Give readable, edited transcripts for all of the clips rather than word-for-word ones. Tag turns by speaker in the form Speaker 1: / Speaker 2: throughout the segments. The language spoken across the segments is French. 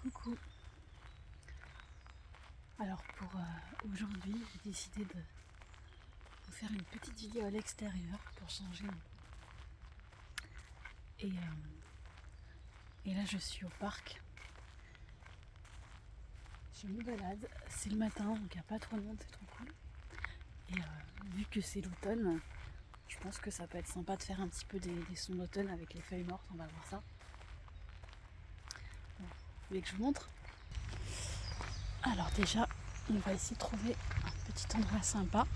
Speaker 1: Coucou. Alors pour aujourd'hui, j'ai décidé de vous faire une petite vidéo à l'extérieur pour changer. Et là je suis au parc. Je me balade, c'est le matin donc il n'y a pas trop de monde, c'est trop cool. Et vu que c'est l'automne, je pense que ça peut être sympa de faire un petit peu des sons d'automne avec les feuilles mortes, on va voir ça. Bon, vous voulez que je vous montre? Alors déjà, on va essayer de trouver un petit endroit sympa.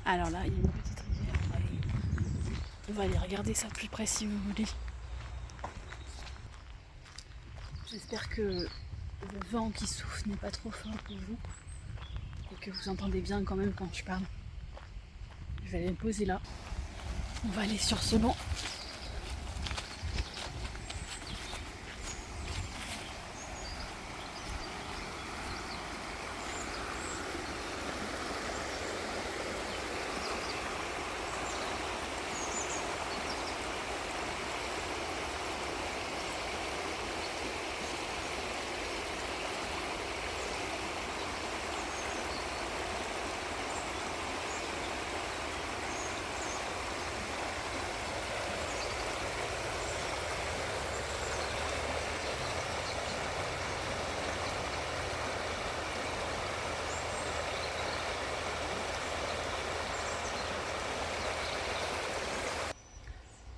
Speaker 1: Alors là, il y a une petite rivière. On va aller regarder ça de plus près si vous voulez. J'espère que le vent qui souffle n'est pas trop fort pour vous et que vous entendez bien quand même quand je parle. Je vais aller me poser là. On va aller sur ce banc.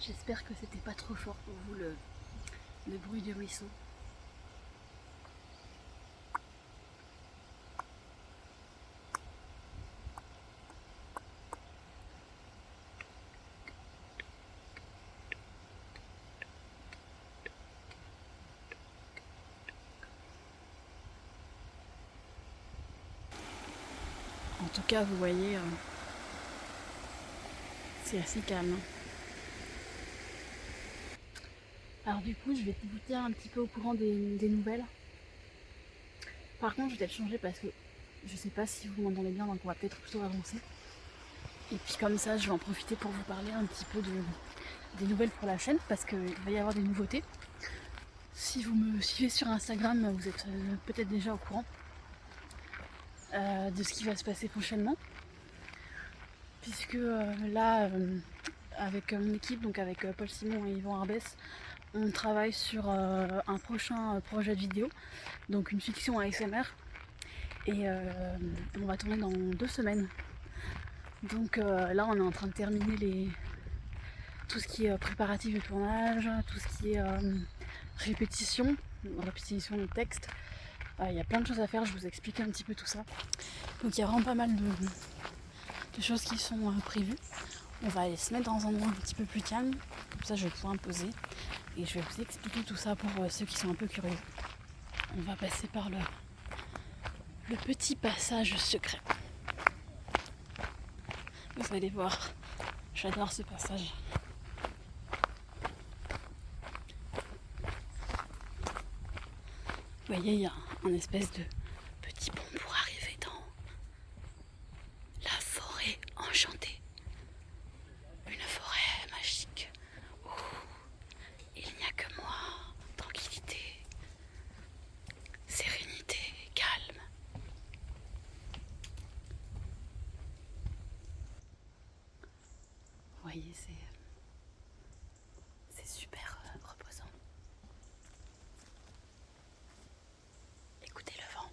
Speaker 1: J'espère que c'était pas trop fort pour vous le bruit du ruisseau. En tout cas, vous voyez, c'est assez calme. Alors du coup, je vais vous tenir un petit peu au courant des nouvelles. Par contre, je vais peut-être changer parce que je sais pas si vous m'entendez bien, donc on va peut-être plutôt avancer. Et puis comme ça, je vais en profiter pour vous parler un petit peu des nouvelles pour la chaîne parce qu'il va y avoir des nouveautés. Si vous me suivez sur Instagram, vous êtes peut-être déjà au courant de ce qui va se passer prochainement. Puisque là, avec mon équipe, donc avec Paul Simon et Yvan Arbès, on travaille sur un prochain projet de vidéo, donc une fiction ASMR. Et on va tourner dans 2 semaines. Donc là, on est en train de terminer tout ce qui est préparatif de tournage, tout ce qui est répétition de texte. Il y a plein de choses à faire, je vous explique un petit peu tout ça. Donc il y a vraiment pas mal de choses qui sont prévues. On va aller se mettre dans un endroit un petit peu plus calme, comme ça je vais pouvoir me poser et je vais vous expliquer tout ça pour ceux qui sont un peu curieux. On va passer par le petit passage secret. Vous allez voir, j'adore ce passage. Vous voyez, il y a un espèce de petit pont pour arriver dans la forêt enchantée. Une forêt magique où il n'y a que moi, tranquillité, sérénité, calme. Vous voyez, c'est super reposant. Écoutez le vent.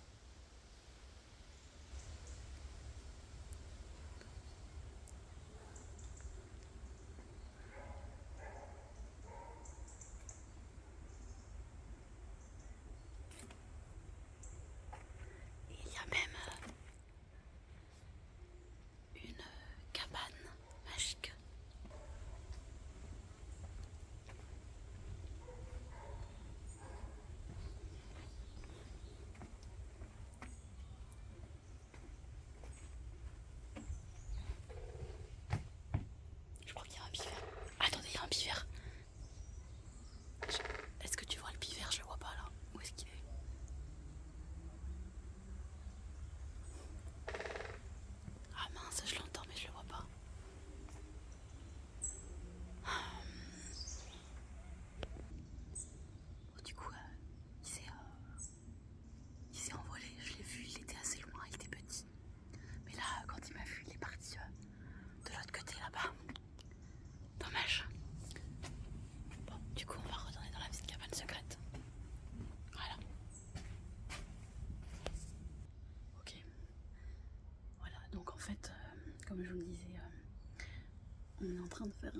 Speaker 1: on est en train de faire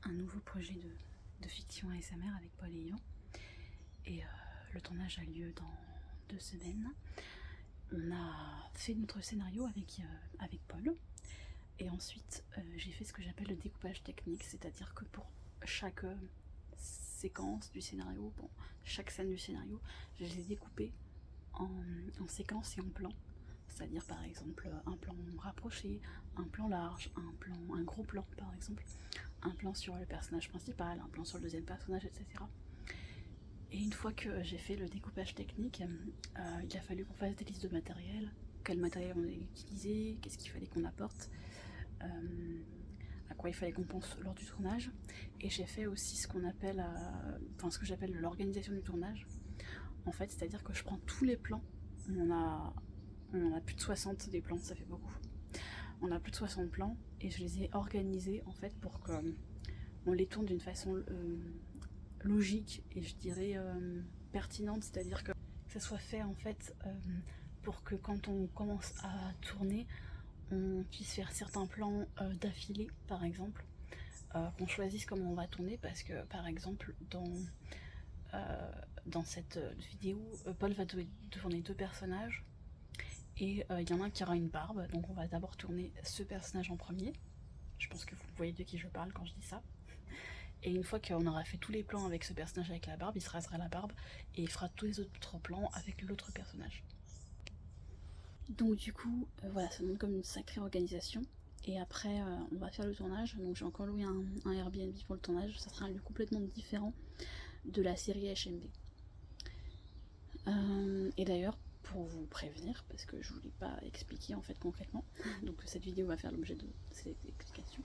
Speaker 1: un nouveau projet de fiction ASMR avec Paul et Yvan. Et le tournage a lieu dans 2 semaines. On a fait notre scénario avec Paul. Et ensuite, j'ai fait ce que j'appelle le découpage technique, c'est-à-dire que pour chaque séquence du scénario, bon, chaque scène du scénario, je les ai découpées en séquences et en plans. C'est-à-dire par exemple un plan rapproché, un plan large, un gros plan par exemple, un plan sur le personnage principal, un plan sur le deuxième personnage, etc. Et une fois que j'ai fait le découpage technique, il a fallu qu'on fasse des listes de matériel, quel matériel on allait utiliser, qu'est-ce qu'il fallait qu'on apporte, à quoi il fallait qu'on pense lors du tournage. Et j'ai fait aussi ce qu'on appelle, ce que j'appelle l'organisation du tournage. En fait, c'est-à-dire que je prends tous les plans, on en a plus de 60 des plans, ça fait beaucoup. On a plus de 60 plans et je les ai organisés en fait pour qu'on les tourne d'une façon logique et je dirais pertinente, c'est-à-dire que ça soit fait en fait pour que quand on commence à tourner, on puisse faire certains plans d'affilée par exemple, qu'on choisisse comment on va tourner, parce que par exemple dans cette vidéo, Paul va tourner 2 personnages et il y en a un qui aura une barbe, donc on va d'abord tourner ce personnage en premier. Je pense que vous voyez de qui je parle quand je dis ça. Et une fois qu'on aura fait tous les plans avec ce personnage avec la barbe, il se rasera la barbe et il fera tous les autres plans avec l'autre personnage. Donc du coup, voilà, ça demande comme une sacrée organisation. Et après, on va faire le tournage. Donc j'ai encore loué un Airbnb pour le tournage. Ça sera un lieu complètement différent de la série HMB. Et d'ailleurs, pour vous prévenir, parce que je ne vous l'ai pas expliqué en fait concrètement, donc cette vidéo va faire l'objet de cette explication.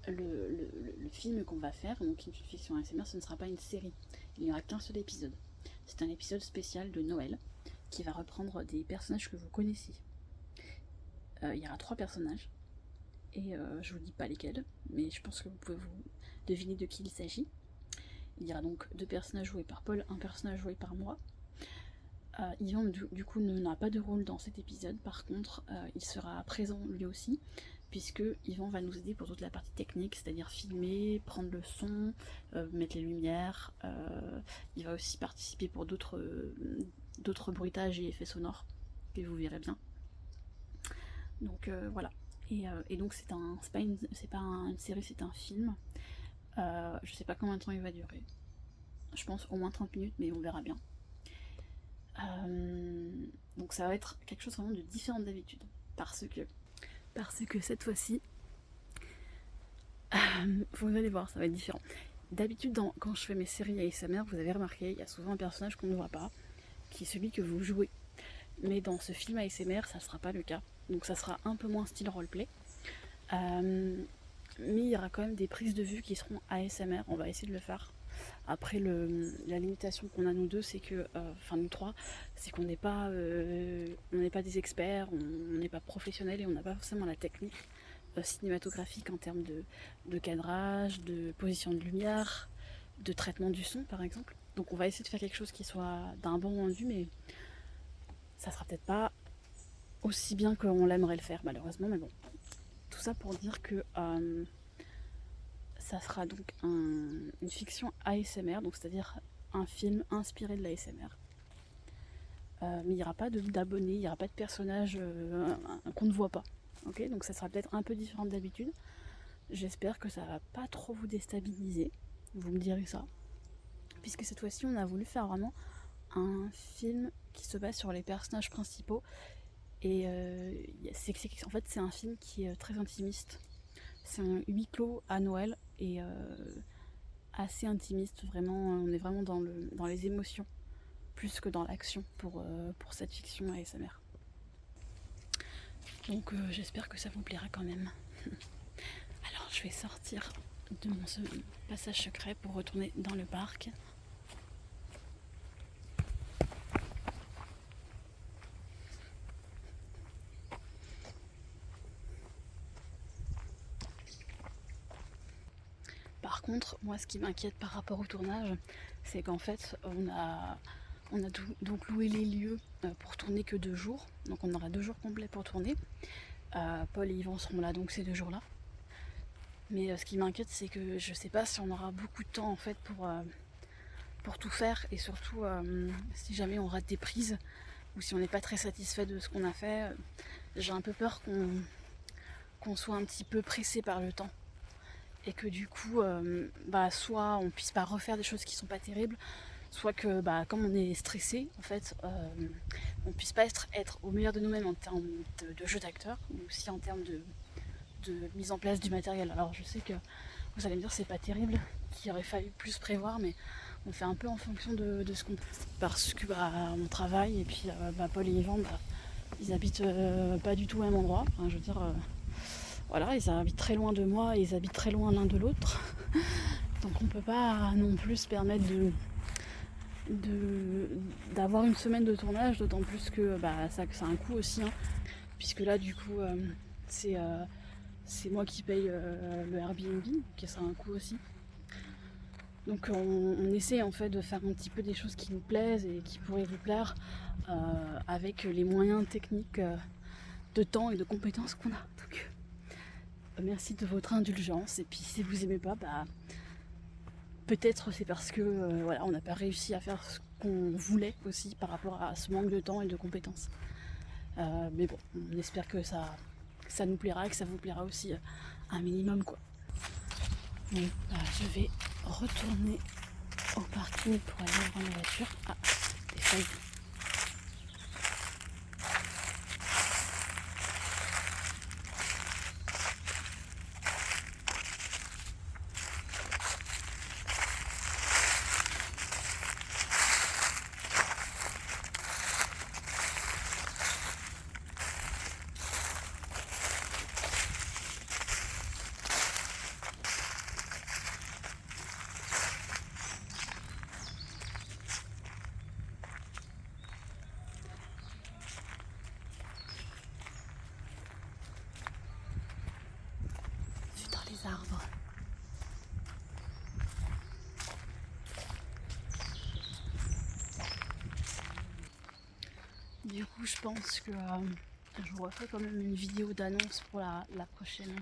Speaker 1: Le film qu'on va faire, donc une fiction ASMR, ce ne sera pas une série. Il n'y aura qu'un seul épisode. C'est un épisode spécial de Noël qui va reprendre des personnages que vous connaissez. Il y aura 3 personnages et je vous dis pas lesquels, mais je pense que vous pouvez vous deviner de qui il s'agit. Il y aura donc 2 personnages joués par Paul, un personnage joué par moi. Yvan du coup n'a pas de rôle dans cet épisode, par contre il sera présent lui aussi, puisque Yvan va nous aider pour toute la partie technique, c'est-à-dire filmer, prendre le son, mettre les lumières. Il va aussi participer pour d'autres bruitages et effets sonores que vous verrez bien. Donc voilà. Et donc c'est pas une série, c'est un film. Je sais pas combien de temps il va durer. Je pense au moins 30 minutes, mais on verra bien. Donc ça va être quelque chose vraiment de différent d'habitude, parce que cette fois-ci, vous allez voir, ça va être différent. D'habitude, quand je fais mes séries ASMR, vous avez remarqué, il y a souvent un personnage qu'on ne voit pas, qui est celui que vous jouez. Mais dans ce film ASMR, ça ne sera pas le cas. Donc ça sera un peu moins style roleplay. Mais il y aura quand même des prises de vue qui seront ASMR, on va essayer de le faire. Après, la limitation qu'on a nous deux, c'est que, nous trois, c'est qu'on n'est pas des experts, on n'est pas professionnels et on n'a pas forcément la technique cinématographique en termes de cadrage, de position de lumière, de traitement du son par exemple. Donc on va essayer de faire quelque chose qui soit d'un bon rendu, mais ça sera peut-être pas aussi bien qu'on l'aimerait le faire malheureusement, mais bon. Tout ça pour dire que ça sera donc une fiction ASMR, donc c'est-à-dire un film inspiré de l'ASMR. Mais il n'y aura pas d'abonnés, il n'y aura pas de personnages qu'on ne voit pas. Okay, donc ça sera peut-être un peu différent d'habitude. J'espère que ça va pas trop vous déstabiliser. Vous me direz ça. Puisque cette fois-ci, on a voulu faire vraiment un film qui se base sur les personnages principaux. Et en fait, c'est un film qui est très intimiste. C'est un huis clos à Noël et assez intimiste. Vraiment, on est vraiment dans les émotions plus que dans l'action pour cette fiction ASMR. Donc j'espère que ça vous plaira quand même. Alors je vais sortir de mon passage secret pour retourner dans le parc. Par contre, moi ce qui m'inquiète par rapport au tournage, c'est qu'en fait on a donc loué les lieux pour tourner que 2 jours. Donc on aura 2 jours complets pour tourner. Paul et Yvan seront là donc ces 2 jours-là. Mais ce qui m'inquiète, c'est que je sais pas si on aura beaucoup de temps en fait pour tout faire, et surtout si jamais on rate des prises ou si on n'est pas très satisfait de ce qu'on a fait, j'ai un peu peur qu'on soit un petit peu pressé par le temps et que du coup soit on puisse pas refaire des choses qui sont pas terribles, soit que comme on est stressé en fait, on puisse pas être au meilleur de nous-mêmes en termes de jeu d'acteur, mais aussi en termes de mise en place du matériel. Alors je sais que vous allez me dire c'est pas terrible, qu'il aurait fallu plus prévoir, mais on fait un peu en fonction de ce qu'on peut. Parce que on travaille et puis Paul et Yvan ils habitent pas du tout au même endroit. Enfin, je veux dire, voilà, ils habitent très loin de moi et ils habitent très loin l'un de l'autre. Donc on peut pas non plus se permettre d'avoir une semaine de tournage, d'autant plus que ça a un coût aussi, hein, puisque là du coup c'est moi qui paye le Airbnb, qui ça a un coût aussi. Donc on essaie en fait de faire un petit peu des choses qui nous plaisent et qui pourraient vous plaire avec les moyens techniques, de temps et de compétences qu'on a. Donc merci de votre indulgence, et puis si vous aimez pas, peut-être c'est parce que on n'a pas réussi à faire ce qu'on voulait aussi par rapport à ce manque de temps et de compétences. Mais bon, on espère que ça nous plaira et que ça vous plaira aussi un minimum quoi. Donc je vais retourner au parking pour aller voir ma voiture. Ah, des feuilles. Dans les arbres. Du coup, je pense que je vous referai quand même une vidéo d'annonce pour la prochaine.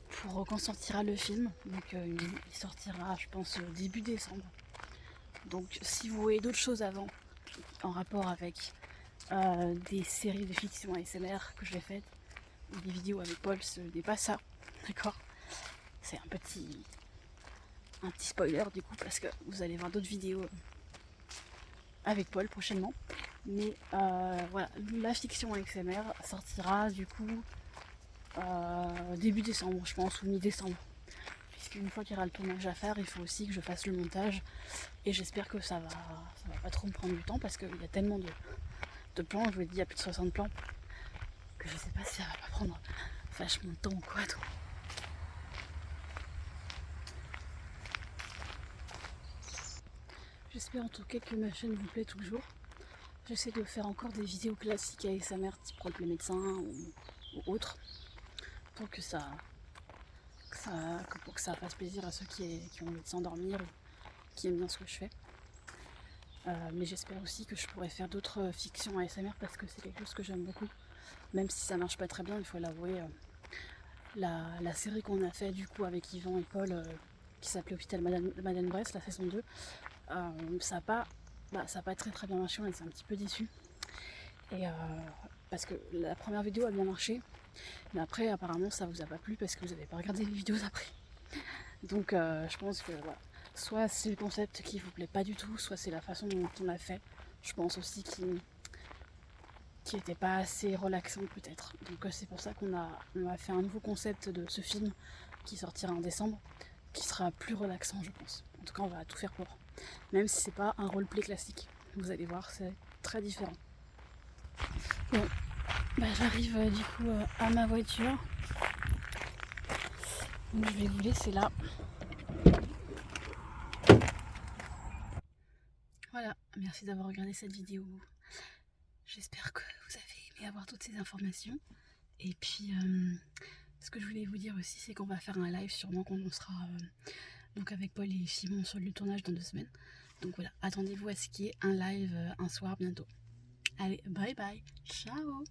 Speaker 1: Pour quand sortira le film. Donc il sortira, je pense, début décembre. Donc si vous voyez d'autres choses avant, en rapport avec des séries de fiction ASMR que j'ai faites, ou des vidéos avec Paul, ce n'est pas ça. D'accord ? C'est un petit spoiler du coup, parce que vous allez voir d'autres vidéos avec Paul prochainement. Mais voilà, la fiction ASMR sortira du coup début décembre, je pense, ou mi-décembre. Puisqu'une fois qu'il y aura le tournage à faire, il faut aussi que je fasse le montage. Et j'espère que ça va pas trop me prendre du temps, parce qu'il y a tellement de plans, je vous l'ai dit, il y a plus de 60 plans, que je sais pas si ça va pas prendre vachement de temps ou quoi. Donc. J'espère en tout cas que ma chaîne vous plaît toujours. J'essaie de faire encore des vidéos classiques ASMR type Roleplay médecin ou autres, pour que ça fasse plaisir à ceux qui ont envie de s'endormir ou qui aiment bien ce que je fais. Mais j'espère aussi que je pourrai faire d'autres fictions ASMR, parce que c'est quelque chose que j'aime beaucoup, même si ça marche pas très bien, il faut l'avouer. La série qu'on a fait du coup avec Yvan et Paul, qui s'appelait Hôpital Madame Brest, la saison 2, ça n'a pas très très bien marché, on était un petit peu déçus. Et parce que la première vidéo a bien marché, mais après apparemment ça vous a pas plu parce que vous n'avez pas regardé les vidéos d'après. Donc je pense que voilà, soit c'est le concept qui vous plaît pas du tout, soit c'est la façon dont on l'a fait. Je pense aussi qui n'était pas assez relaxant peut-être. Donc c'est pour ça qu'on a fait un nouveau concept de ce film qui sortira en décembre, qui sera plus relaxant je pense. En tout cas on va tout faire pour. Même si c'est pas un roleplay classique. Vous allez voir, c'est très différent. Bon, j'arrive du coup à ma voiture. Donc je vais vous laisser là. Voilà, merci d'avoir regardé cette vidéo. J'espère que vous avez aimé avoir toutes ces informations. Et puis, ce que je voulais vous dire aussi, c'est qu'on va faire un live sûrement quand on sera donc avec Paul et Simon sur le tournage dans 2 semaines. Donc voilà, attendez-vous à ce qu'il y ait un live un soir bientôt. Allez, bye bye, ciao!